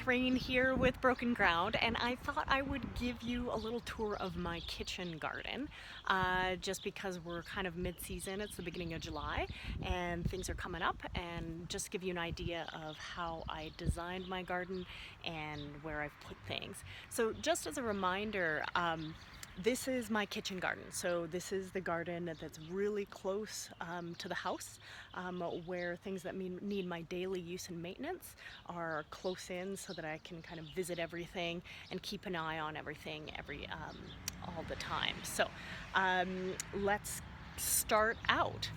Kareen here with Broken Ground, and I thought I would give you a little tour of my kitchen garden, just because we're kind of mid-season. It's the beginning of July and things are coming up, and just give you an idea of how I designed my garden and where I've put things. So just as a reminder, this is my kitchen garden. So this is the garden that's really close to the house, where things that need my daily use and maintenance are close in, so that I can kind of visit everything and keep an eye on everything all the time. So let's start out.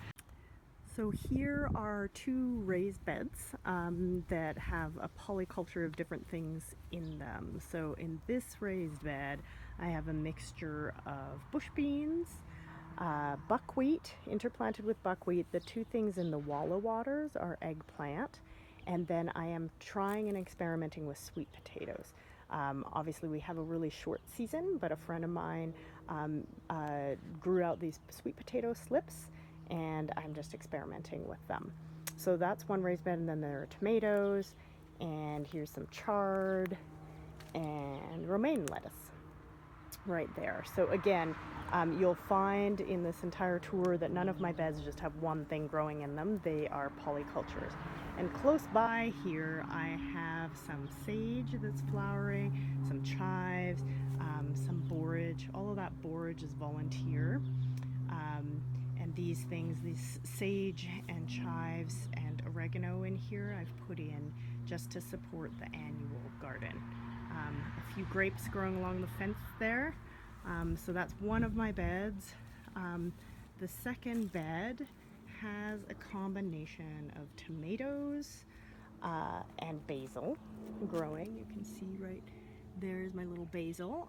So here are two raised beds that have a polyculture of different things in them. So in this raised bed, I have a mixture of bush beans, buckwheat, interplanted with buckwheat. The two things in the wallow waters are eggplant, and then I am trying and experimenting with sweet potatoes. Obviously we have a really short season, but a friend of mine grew out these sweet potato slips, and I'm just experimenting with them. So that's one raised bed, and then there are tomatoes, and here's some chard and romaine lettuce right there. So again, you'll find in this entire tour that none of my beds just have one thing growing in them. They are polycultures. And close by here I have some sage that's flowering, some chives, some borage. All of that borage is volunteer. And these things, these sage and chives and oregano in here, I've put in just to support the annual garden. A few grapes growing along the fence there. So that's one of my beds. The second bed has a combination of tomatoes and basil growing. You can see right there's my little basil.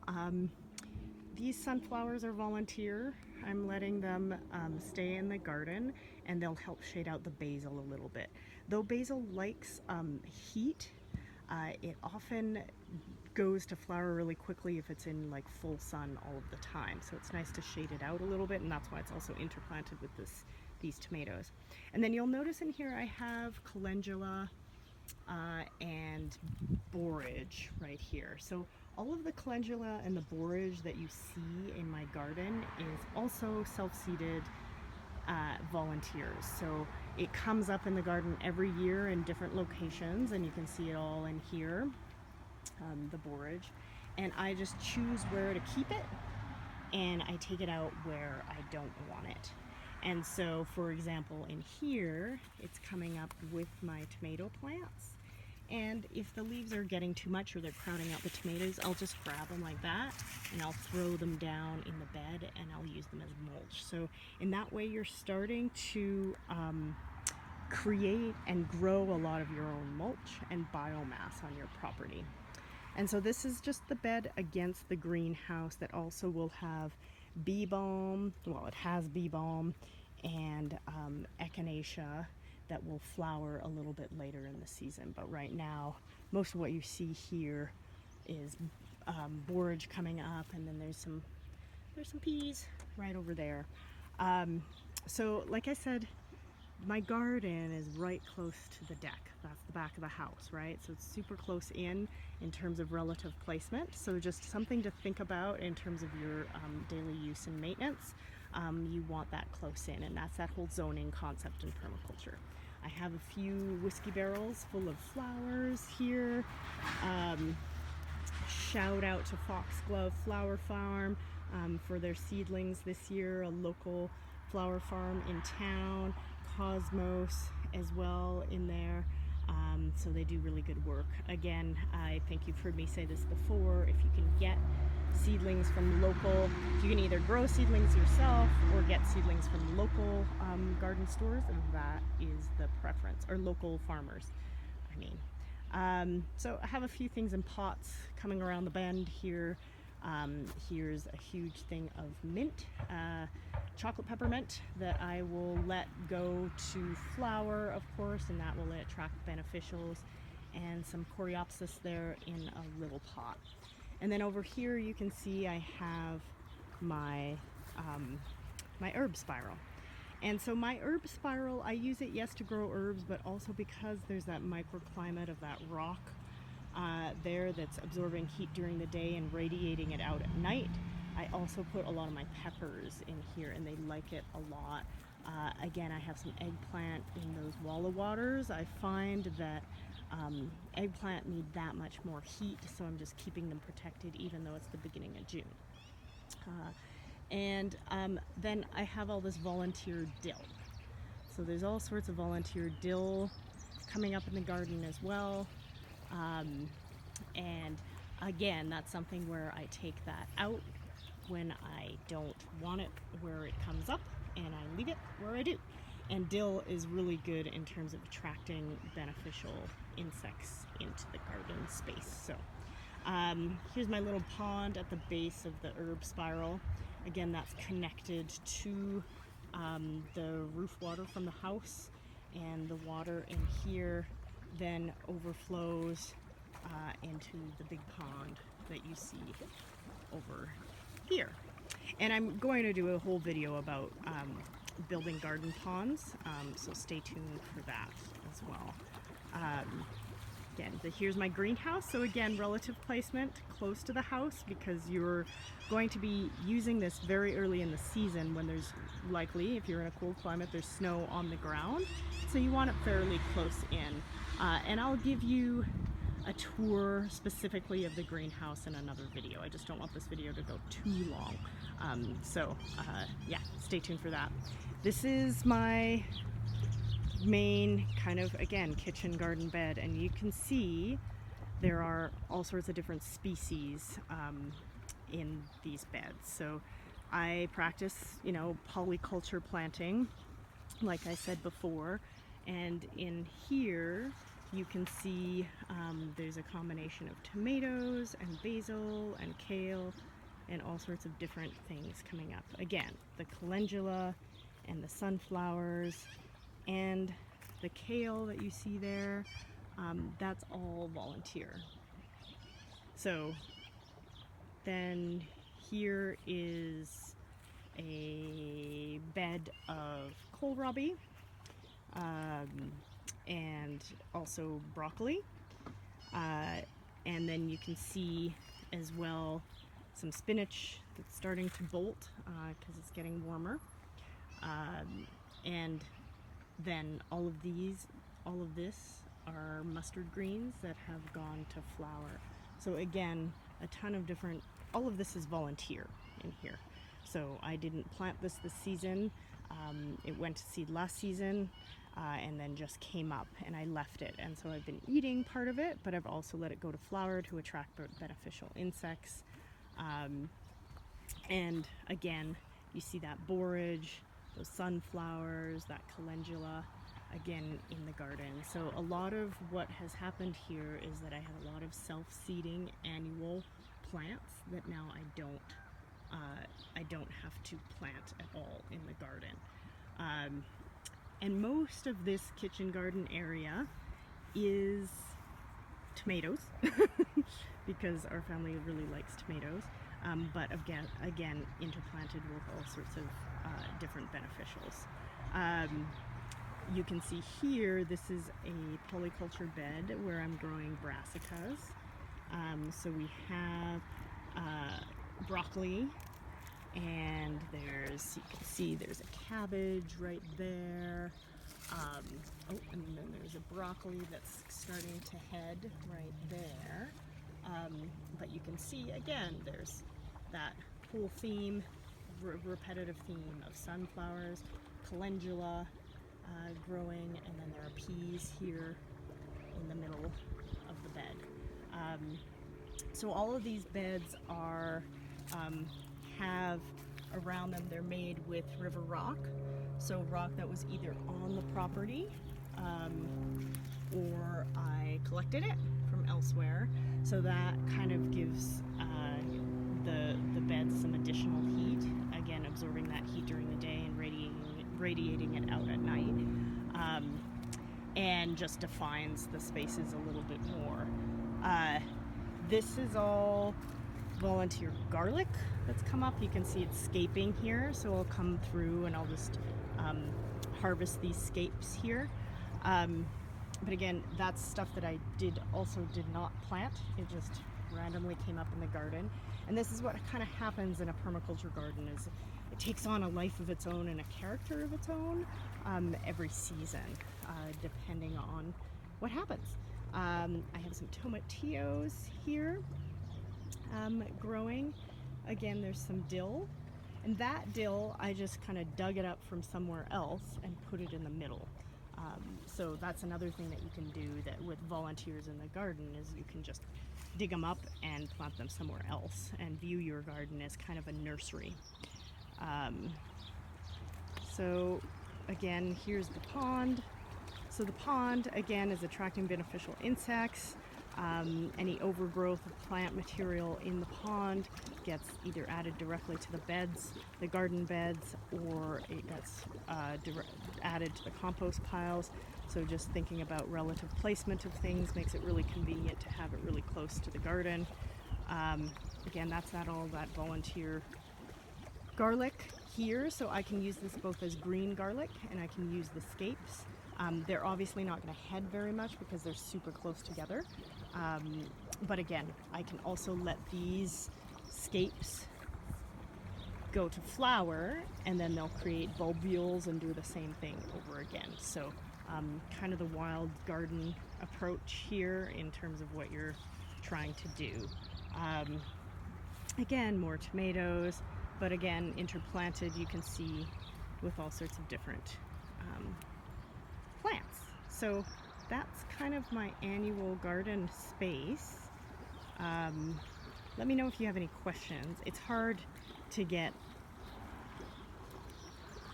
These sunflowers are volunteer. I'm letting them stay in the garden, and they'll help shade out the basil a little bit. Though basil likes heat, it often goes to flower really quickly if it's in like full sun all of the time. So it's nice to shade it out a little bit, and that's why it's also interplanted with these tomatoes. And then you'll notice in here I have calendula and borage right here. So all of the calendula and the borage that you see in my garden is also self-seeded volunteers. So it comes up in the garden every year in different locations, and you can see it all in here, the borage. And I just choose where to keep it, and I take it out where I don't want it. And so, for example, in here, it's coming up with my tomato plants. And if the leaves are getting too much or they're crowding out the tomatoes, I'll just grab them like that, and I'll throw them down in the bed, and I'll use them as mulch. So in that way, you're starting to create and grow a lot of your own mulch and biomass on your property. And so this is just the bed against the greenhouse that also will have bee balm. Well, it has bee balm and echinacea that will flower a little bit later in the season. But right now, most of what you see here is borage coming up, and then there's some peas right over there. So like I said, my garden is right close to the deck. That's the back of the house, right? So it's super close in terms of relative placement. So just something to think about in terms of your daily use and maintenance. You want that close in, and that's that whole zoning concept in permaculture. I have a few whiskey barrels full of flowers here. Shout out to Foxglove Flower Farm for their seedlings this year, a local flower farm in town. Cosmos as well in there. So they do really good work. Again, I think you've heard me say this before, if you can get seedlings from local, you can either grow seedlings yourself or get seedlings from local garden stores, and that is the preference, or local farmers, I mean. So I have a few things in pots coming around the bend here. Here's a huge thing of mint, chocolate peppermint, that I will let go to flower, of course, and that will attract beneficials, and some coreopsis there in a little pot. And then over here you can see I have my my herb spiral. And so my herb spiral, I use it, yes, to grow herbs, but also because there's that microclimate of that rock there that's absorbing heat during the day and radiating it out at night. I also put a lot of my peppers in here and they like it a lot. Again, I have some eggplant in those walla waters. I find that eggplant need that much more heat, so I'm just keeping them protected even though it's the beginning of June. Then I have all this volunteer dill. So there's all sorts of volunteer dill coming up in the garden as well. And again, that's something where I take that out when I don't want it where it comes up, and I leave it where I do. And dill is really good in terms of attracting beneficial insects into the garden space. So here's my little pond at the base of the herb spiral. Again, that's connected to the roof water from the house, and the water in here then overflows into the big pond that you see over here. And I'm going to do a whole video about building garden ponds, so stay tuned for that as well. Again, here's my greenhouse. So again, relative placement close to the house, because you're going to be using this very early in the season when there's likely, if you're in a cool climate, there's snow on the ground. So you want it fairly close in. And I'll give you a tour specifically of the greenhouse in another video. I just don't want this video to go too long. Yeah, stay tuned for that. This is my main kind of, again, kitchen garden bed, and you can see there are all sorts of different species in these beds. So I practice, polyculture planting, like I said before, and in here you can see there's a combination of tomatoes and basil and kale and all sorts of different things coming up. Again, the calendula and the sunflowers and the kale that you see there, that's all volunteer. So then here is a bed of kohlrabi and also broccoli. And then you can see as well some spinach that's starting to bolt because it's getting warmer. And then all of this are mustard greens that have gone to flower. So again, a ton of different, all of this is volunteer in here. So I didn't plant this season. It went to seed last season and then just came up, and I left it. And so I've been eating part of it, but I've also let it go to flower to attract beneficial insects. And again, you see that borage, those sunflowers, that calendula, again in the garden. So a lot of what has happened here is that I have a lot of self-seeding annual plants that now I don't have to plant at all in the garden. And most of this kitchen garden area is tomatoes because our family really likes tomatoes. But again, interplanted with all sorts of different beneficials. You can see here, this is a polyculture bed where I'm growing brassicas. So we have broccoli, and you can see there's a cabbage right there. And then there's a broccoli that's starting to head right there. But you can see, again, there's that whole theme, repetitive theme of sunflowers, calendula growing, and then there are peas here in the middle of the bed. So all of these beds have around them, they're made with river rock, so rock that was either on the property or I collected it from elsewhere. So that kind of gives the beds some additional heat, again absorbing that heat during the day and radiating it out at night, and just defines the spaces a little bit more. This is all volunteer garlic that's come up. You can see it's scaping here, so I'll come through and I'll just harvest these scapes here. But again, that's stuff that I did not plant. It just randomly came up in the garden. And this is what kind of happens in a permaculture garden, is it takes on a life of its own and a character of its own every season, depending on what happens. I have some tomatillos here growing. Again, there's some dill. And that dill, I just kind of dug it up from somewhere else and put it in the middle. So that's another thing that you can do that with volunteers in the garden, is you can just dig them up and plant them somewhere else and view your garden as kind of a nursery. So again, here's the pond. So the pond, again, is attracting beneficial insects. Any overgrowth of plant material in the pond gets either added directly to the beds, the garden beds, or it gets added to the compost piles. So just thinking about relative placement of things makes it really convenient to have it really close to the garden. Again, that's all that volunteer garlic here, so I can use this both as green garlic and I can use the scapes. They're obviously not going to head very much because they're super close together. But again, I can also let these scapes go to flower, and then they'll create bulbules and do the same thing over again. So kind of the wild garden approach here in terms of what you're trying to do. Again, more tomatoes, but again, interplanted, you can see, with all sorts of different plants. So that's kind of my annual garden space. Let me know if you have any questions. It's hard to get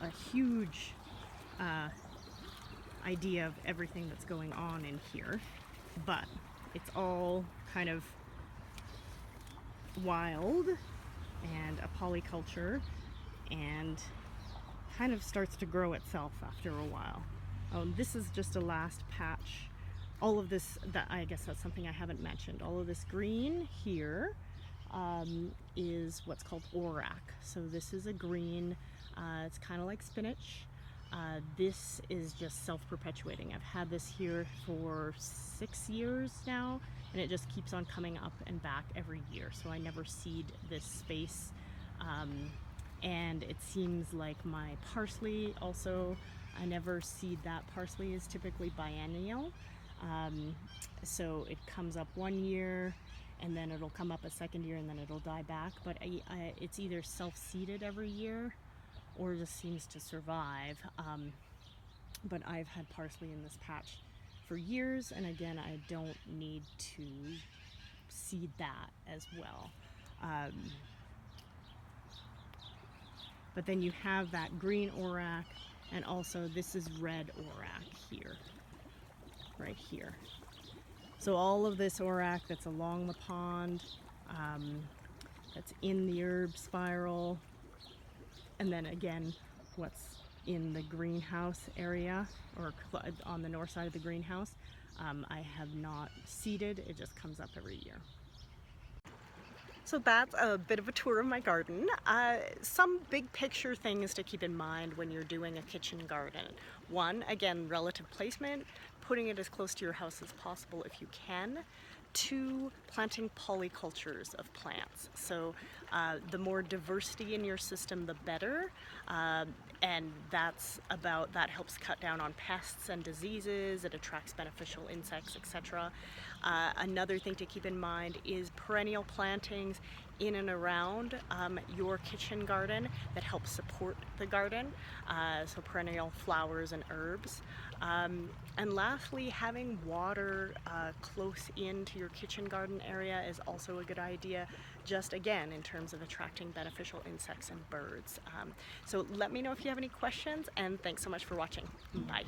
a huge idea of everything that's going on in here, but it's all kind of wild and a polyculture, and kind of starts to grow itself after a while. This is just a last patch. All of this, I guess that's something I haven't mentioned. All of this green here is what's called orac. So this is a green, it's kind of like spinach. This is just self-perpetuating. I've had this here for 6 years now, and it just keeps on coming up and back every year. So I never seed this space. And it seems like my parsley also, I never seed that. Parsley is typically biennial. So it comes up 1 year, and then it'll come up a second year, and then it'll die back. But it's either self-seeded every year or just seems to survive. But I've had parsley in this patch for years, and again, I don't need to seed that as well. But then you have that green orac, and also this is red orac here, right here. So all of this orac that's along the pond, that's in the herb spiral, and then again, what's in the greenhouse area, or on the north side of the greenhouse, I have not seeded. It just comes up every year. So that's a bit of a tour of my garden. Some big picture things to keep in mind when you're doing a kitchen garden. One, again, relative placement, putting it as close to your house as possible if you can. Two, planting polycultures of plants. So the more diversity in your system, the better. And that helps cut down on pests and diseases. It attracts beneficial insects, etc. Another thing to keep in mind is perennial plantings in and around your kitchen garden that help support the garden. So perennial flowers and herbs. And lastly, having water close into your kitchen garden area is also a good idea, just again in terms of attracting beneficial insects and birds. So let me know if you have any questions, and thanks so much for watching. Bye.